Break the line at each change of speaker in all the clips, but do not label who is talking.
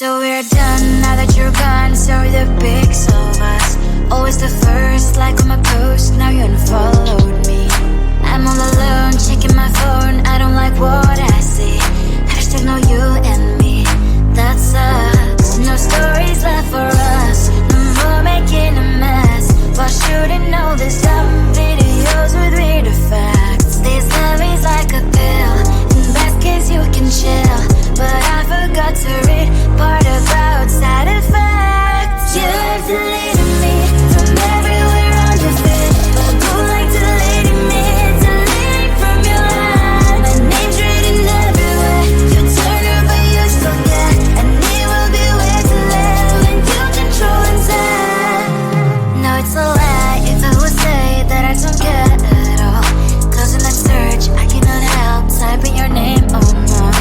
So we're done now that you're gone. So the pics of us, always the first like on my post. Now you unfollowed me. I'm all alone, checking my phone. I don't like what I see. Hashtag no you and me. That sucks. No stories left for us. No more making a mess. Why shouldn't all these dumb videos with weird effects? This love is like a pill. In best case you can chill, but I forgot to read part about side effects. You've deleted me from everywhere on your feed, but I don't like deleting me, deleting from your life. My name's written everywhere. You turn her but you still get, and it will be where to live when you control inside. No, it's a lie if I would say that I don't care at all, cause in that search I cannot help typing your name, oh no.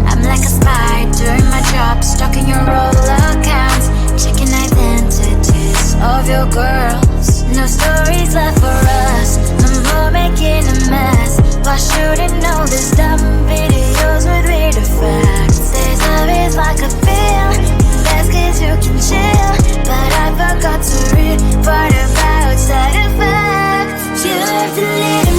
I'm like a spy doing my job, stalking your roll accounts, checking identities of your girls. No stories left for us, no more making a mess. Why shouldn't all these dumb videos with weird effects? This love is like a pill, best case you can chill, but I forgot to read part about side effects. You've deleted